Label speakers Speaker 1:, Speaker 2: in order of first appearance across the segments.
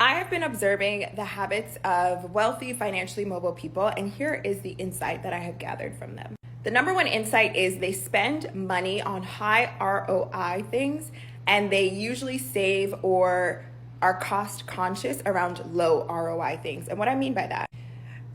Speaker 1: I have been observing the habits of wealthy, financially mobile people, and here is the insight that I have gathered from them. The number one insight is they spend money on high ROI things, and they usually save or are cost conscious around low ROI things. And what I mean by that,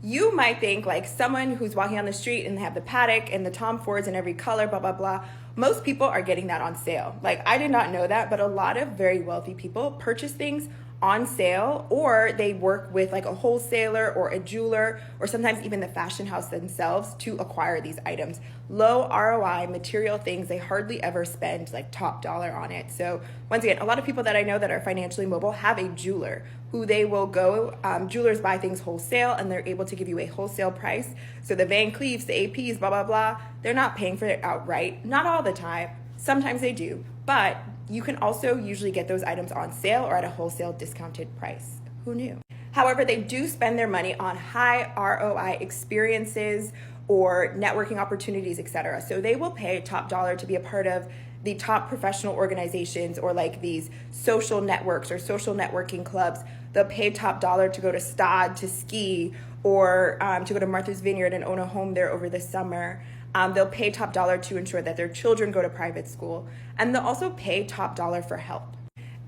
Speaker 1: you might think like someone who's walking on the street and they have the Paddock and the Tom Fords in every color, blah, blah, blah. Most people are getting that on sale. Like, I did not know that, but a lot of very wealthy people purchase things on sale, or they work with like a wholesaler or a jeweler, or sometimes even the fashion house themselves to acquire these items. Low ROI material things, they hardly ever spend like top dollar on it. So once again, a lot of people that I know that are financially mobile have a jeweler who they will go, jewelers buy things wholesale and they're able to give you a wholesale price. So the Van Cleefs, the APs, blah, blah, blah, they're not paying for it outright. Not all the time. Sometimes they do, but you can also usually get those items on sale or at a wholesale discounted price. Who knew? However, they do spend their money on high ROI experiences or networking opportunities, etc. So they will pay top dollar to be a part of the top professional organizations or like these social networks or social networking clubs. They'll pay top dollar to go to Stad to ski, or to go to Martha's Vineyard and own a home there over the summer. They'll pay top dollar to ensure that their children go to private school. And they'll also pay top dollar for help.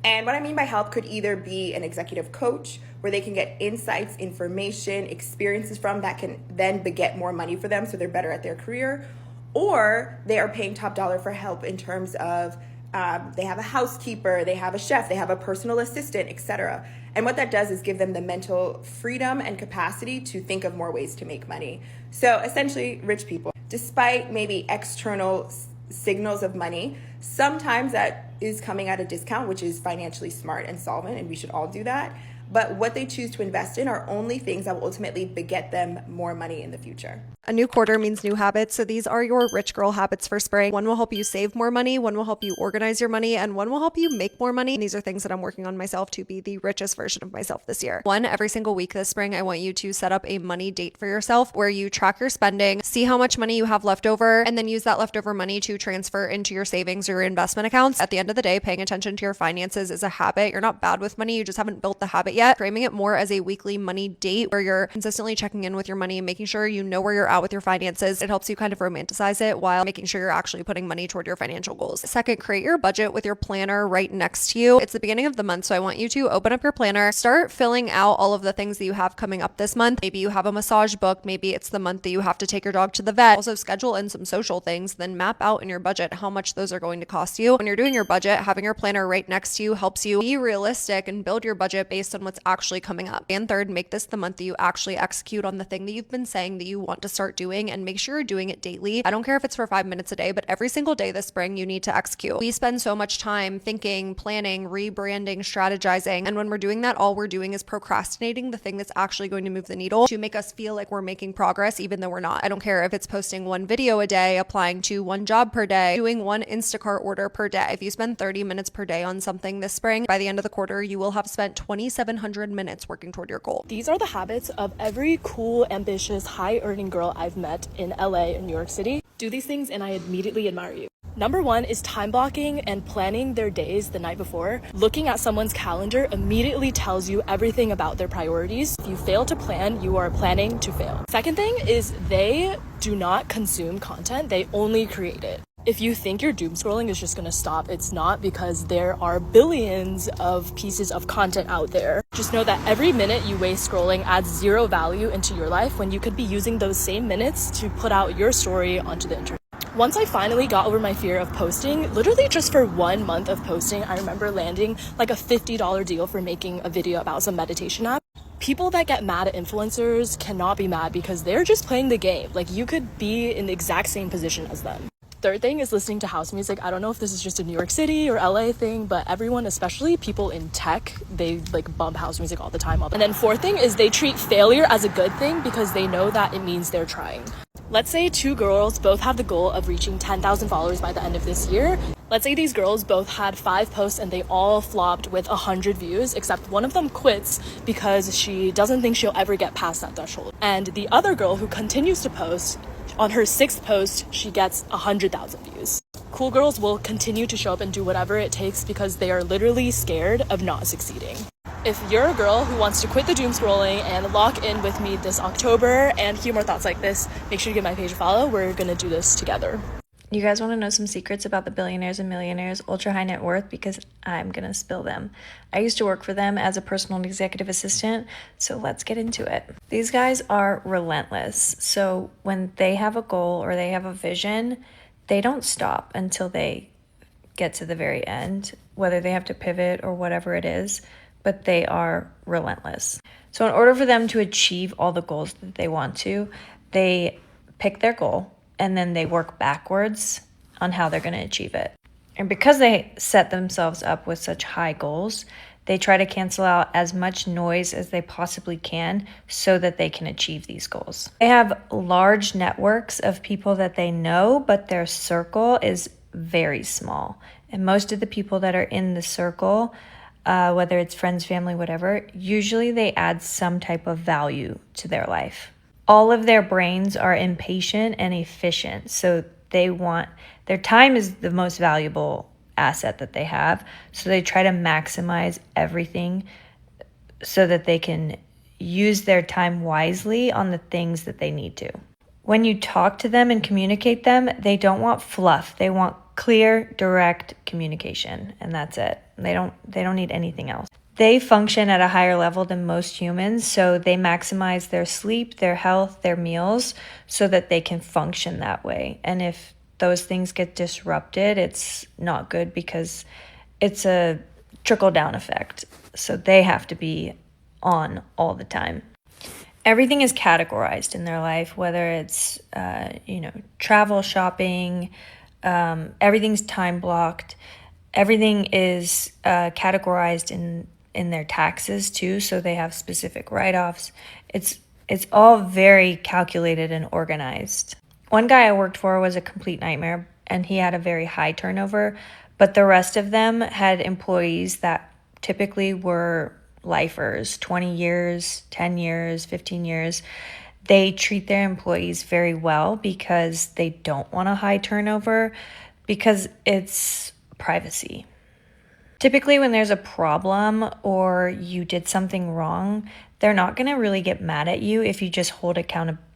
Speaker 1: And what I mean by help could either be an executive coach where they can get insights, information, experiences from that can then beget more money for them so they're better at their career. Or they are paying top dollar for help in terms of they have a housekeeper, they have a chef, they have a personal assistant, etc. And what that does is give them the mental freedom and capacity to think of more ways to make money. So essentially, rich people, despite maybe external signals of money, sometimes that is coming at a discount, which is financially smart and solvent, and we should all do that. But what they choose to invest in are only things that will ultimately beget them more money in the future.
Speaker 2: A new quarter means new habits, so these are your rich girl habits for spring. One will help you save more money, one will help you organize your money, and one will help you make more money. And these are things that I'm working on myself to be the richest version of myself this year. One, every single week this spring, I want you to set up a money date for yourself where you track your spending, see how much money you have left over, and then use that leftover money to transfer into your savings or your investment accounts. At the end of the day, paying attention to your finances is a habit. You're not bad with money, you just haven't built the habit yet. Framing it more as a weekly money date where you're consistently checking in with your money and making sure you know where you're at with your finances. It helps you kind of romanticize it while making sure you're actually putting money toward your financial goals. Second, create your budget with your planner right next to you. It's the beginning of the month, so I want you to open up your planner, start filling out all of the things that you have coming up this month. Maybe you have a massage book, maybe it's the month that you have to take your dog to the vet. Also schedule in some social things, then map out in your budget how much those are going to cost you. When you're doing your budget, having your planner right next to you helps you be realistic and build your budget based on what's actually coming up. And third, make this the month that you actually execute on the thing that you've been saying that you want to start doing, and make sure you're doing it daily. I don't care if it's for 5 minutes a day, but every single day this spring, you need to execute. We spend so much time thinking, planning, rebranding, strategizing. And when we're doing that, all we're doing is procrastinating the thing that's actually going to move the needle to make us feel like we're making progress, even though we're not. I don't care if it's posting one video a day, applying to one job per day, doing one Instacart order per day. If you spend 30 minutes per day on something this spring, by the end of the quarter, you will have spent 2,700 minutes working toward your goal.
Speaker 3: These are the habits of every cool, ambitious, high-earning girl I've met in LA and New York City. Do these things and I immediately admire you. Number one is time blocking and planning their days the night before. Looking at someone's calendar immediately tells you everything about their priorities. If you fail to plan, you are planning to fail. Second thing is they do not consume content, they only create it. If you think your doom scrolling is just gonna stop, it's not, because there are billions of pieces of content out there. Just know that every minute you waste scrolling adds zero value into your life when you could be using those same minutes to put out your story onto the internet. Once I finally got over my fear of posting, literally just for 1 month of posting, I remember landing like a $50 deal for making a video about some meditation app. People that get mad at influencers cannot be mad because they're just playing the game. Like, you could be in the exact same position as them. Third thing is listening to house music. I don't know if this is just a New York City or LA thing, but everyone, especially people in tech, they like bump house music all the time. And then fourth thing is they treat failure as a good thing because they know that it means they're trying. Let's say two girls both have the goal of reaching 10,000 followers by the end of this year. Let's say these girls both had 5 posts and they all flopped with 100 views, except one of them quits because she doesn't think she'll ever get past that threshold. And the other girl who continues to post, on her 6th post, she gets 100,000 views. Cool girls will continue to show up and do whatever it takes because they are literally scared of not succeeding. if you're a girl who wants to quit the doom scrolling and lock in with me this October and hear more thoughts like this, make sure to give my page a follow. We're gonna do this together.
Speaker 4: You guys want to know some secrets about the billionaires and millionaires, ultra high net worth? Because I'm going to spill them. I used to work for them as a personal executive assistant, so let's get into it. These guys are relentless. So when they have a goal or they have a vision, they don't stop until they get to the very end, whether they have to pivot or whatever it is, but they are relentless. So in order for them to achieve all the goals that they want to, they pick their goal, and then they work backwards on how they're going to achieve it. And because they set themselves up with such high goals, they try to cancel out as much noise as they possibly can so that they can achieve these goals. They have large networks of people that they know, but their circle is very small. And most of the people that are in the circle, whether it's friends, family, whatever, usually they add some type of value to their life. All of their brains are impatient and efficient. So their time is the most valuable asset that they have. So they try to maximize everything so that they can use their time wisely on the things that they need to. When you talk to them and communicate them, they don't want fluff. They want clear, direct communication, and that's it. They don't need anything else. They function at a higher level than most humans, so they maximize their sleep, their health, their meals, so that they can function that way. And if those things get disrupted, it's not good because it's a trickle-down effect. So they have to be on all the time. Everything is categorized in their life, whether it's, travel, shopping, everything's time blocked. Everything is categorized in their taxes too, so they have specific write-offs. It's all very calculated and organized. One guy I worked for was a complete nightmare, and he had a very high turnover, but the rest of them had employees that typically were lifers, 20 years, 10 years, 15 years. They treat their employees very well because they don't want a high turnover, because it's privacy. Typically, when there's a problem or you did something wrong, they're not going to really get mad at you if you just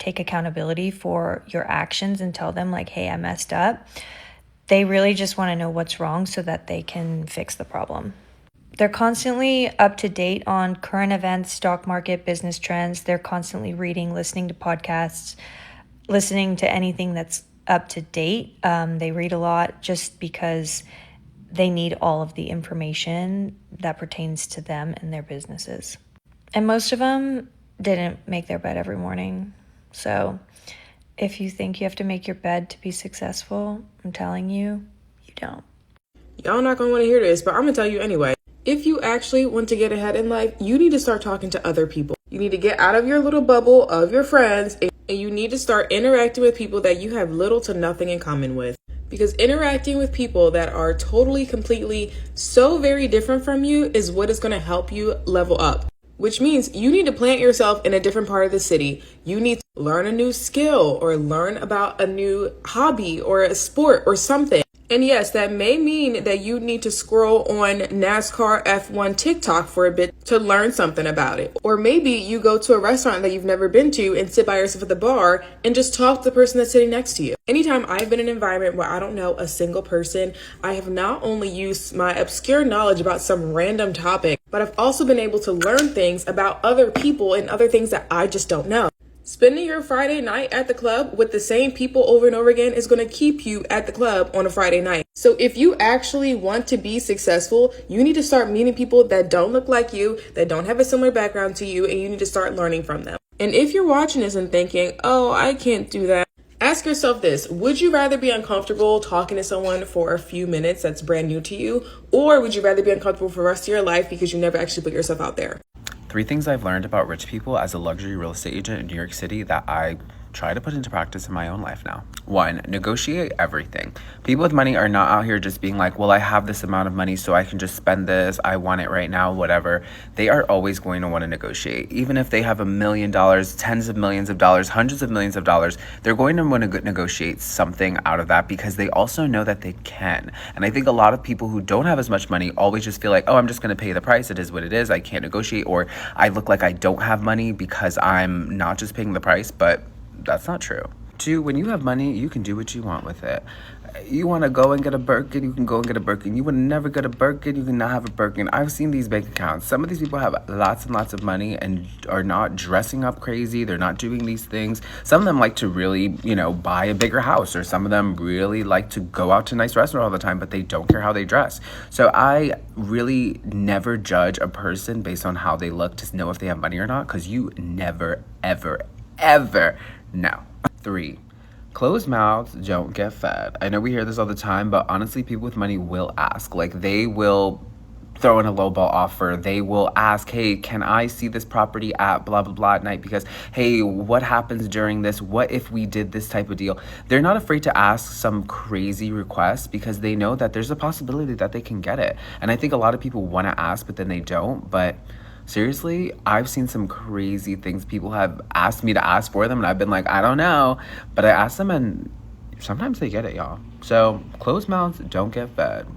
Speaker 4: take accountability for your actions and tell them like, hey, I messed up. They really just want to know what's wrong so that they can fix the problem. They're constantly up to date on current events, stock market, business trends. They're constantly reading, listening to podcasts, listening to anything that's up to date. They read a lot just because they need all of the information that pertains to them and their businesses. And most of them didn't make their bed every morning. So if you think you have to make your bed to be successful, I'm telling you, you don't.
Speaker 5: Y'all not gonna want to hear this, but I'm gonna tell you anyway. If you actually want to get ahead in life, you need to start talking to other people. You need to get out of your little bubble of your friends, and you need to start interacting with people that you have little to nothing in common with. Because interacting with people that are totally, completely, so very different from you is what is going to help you level up. Which means you need to plant yourself in a different part of the city. You need to learn a new skill or learn about a new hobby or a sport or something. And yes, that may mean that you need to scroll on NASCAR F1 TikTok for a bit to learn something about it. Or maybe you go to a restaurant that you've never been to and sit by yourself at the bar and just talk to the person that's sitting next to you. Anytime I've been in an environment where I don't know a single person, I have not only used my obscure knowledge about some random topic, but I've also been able to learn things about other people and other things that I just don't know. Spending your Friday night at the club with the same people over and over again is going to keep you at the club on a Friday night. So if you actually want to be successful, you need to start meeting people that don't look like you, that don't have a similar background to you, and you need to start learning from them. And if you're watching this and thinking, oh, I can't do that, ask yourself this: would you rather be uncomfortable talking to someone for a few minutes that's brand new to you, or would you rather be uncomfortable for the rest of your life because you never actually put yourself out there?
Speaker 6: 3 things I've learned about rich people as a luxury real estate agent in New York City that I try to put into practice in my own life now. 1, negotiate everything. People with money are not out here just being like, well, I have this amount of money, so I can just spend this. I want it right now, whatever. They are always going to want to negotiate. Even if they have $1 million, tens of millions of dollars, hundreds of millions of dollars, they're going to want to negotiate something out of that because they also know that they can. And I think a lot of people who don't have as much money always just feel like, oh, I'm just going to pay the price. It is what it is. I can't negotiate, or I look like I don't have money because I'm not just paying the price, but that's not true. 2, when you have money, you can do what you want with it. You want to go and get a Birkin, you can go and get a Birkin. You would never get a Birkin, you can not have a Birkin. I've seen these bank accounts. Some of these people have lots and lots of money and are not dressing up crazy. They're not doing these things. Some of them like to really, buy a bigger house, or some of them really like to go out to a nice restaurant all the time, but they don't care how they dress. So I really never judge a person based on how they look to know if they have money or not, because you never, ever, ever know. 3, closed mouths don't get fed. I know we hear this all the time, but honestly, people with money will ask. Like, they will throw in a lowball offer. They will ask, hey, can I see this property at blah, blah, blah at night? Because, hey, what happens during this? What if we did this type of deal? They're not afraid to ask some crazy requests because they know that there's a possibility that they can get it. And I think a lot of people want to ask, but then they don't. But seriously, I've seen some crazy things people have asked me to ask for them, and I've been like, I don't know. But I ask them, and sometimes they get it, y'all. So closed mouths don't get fed.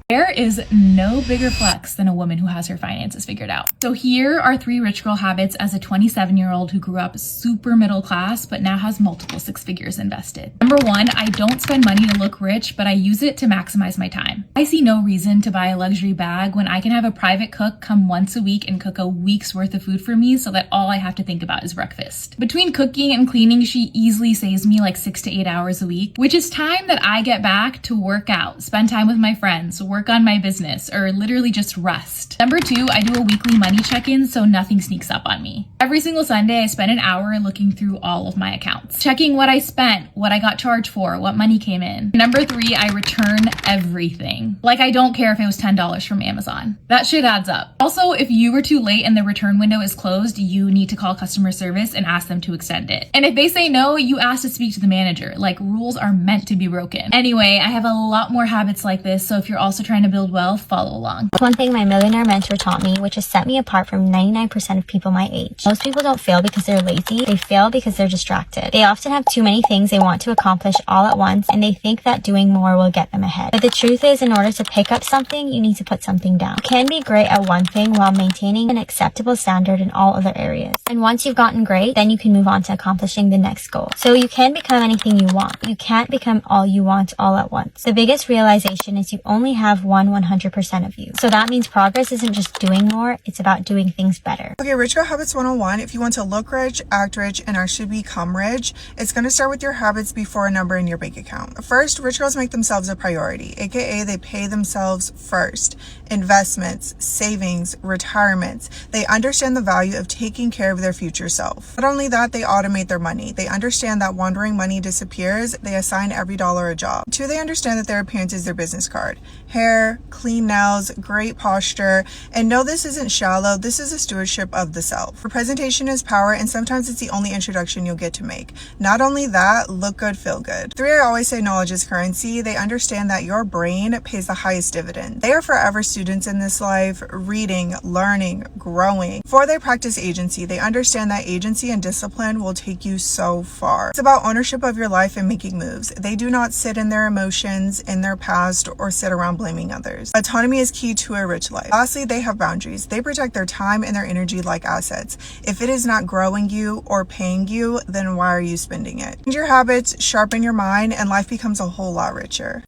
Speaker 7: There is no bigger flex than a woman who has her finances figured out. So here are 3 rich girl habits as a 27-year-old who grew up super middle class, but now has multiple 6 figures invested. Number 1, I don't spend money to look rich, but I use it to maximize my time. I see no reason to buy a luxury bag when I can have a private cook come once a week and cook a week's worth of food for me so that all I have to think about is breakfast. Between cooking and cleaning, she easily saves me like 6 to 8 hours a week, which is time that I get back to work out, spend time with my friends, work on my business, or literally just rest. Number 2, I do a weekly money check-in so nothing sneaks up on me. Every single Sunday, I spend an hour looking through all of my accounts, checking what I spent, what I got charged for, what money came in. Number 3, I return everything. Like, I don't care if it was $10 from Amazon. That shit adds up. Also, if you were too late and the return window is closed, you need to call customer service and ask them to extend it. And if they say no, you ask to speak to the manager. Like, rules are meant to be broken. Anyway, I have a lot more habits like this, so if you're also trying to build wealth, follow along.
Speaker 8: One thing my millionaire mentor taught me, which has set me apart from 99% of people my age. Most people don't fail because they're lazy. They fail because they're distracted. They often have too many things they want to accomplish all at once, and they think that doing more will get them ahead. But the truth is, in order to pick up something, you need to put something down. You can be great at one thing while maintaining an acceptable standard in all other areas. And once you've gotten great, then you can move on to accomplishing the next goal. So you can become anything you want. You can't become all you want all at once. The biggest realization is you only have one 100% of you. So that means progress isn't just doing more, it's about doing things better.
Speaker 9: Okay, Rich Girl Habits 101. If you want to look rich, act rich, and actually become rich, it's going to start with your habits before a number in your bank account. First, rich girls make themselves a priority, aka they pay themselves first. Investments, savings, retirements. They understand the value of taking care of their future self. Not only that, they automate their money. They understand that wandering money disappears. They assign every dollar a job. 2, they understand that their appearance is their business card. Hair, clean nails, great posture, and no, this isn't shallow. This is a stewardship of the self. Representation is power, and sometimes it's the only introduction you'll get to make. Not only that, look good, feel good. 3, I always say knowledge is currency. They understand that your brain pays the highest dividend. They are forever students in this life, reading, learning, growing. 4, they practice agency. They understand that agency and discipline will take you so far. It's about ownership of your life and making moves. They do not sit in their emotions, in their past, or sit around blaming others. Autonomy is key to a rich life. Lastly, they have boundaries. They protect their time and their energy like assets. If it is not growing you or paying you, then why are you spending it? Change your habits, sharpen your mind, and life becomes a whole lot richer.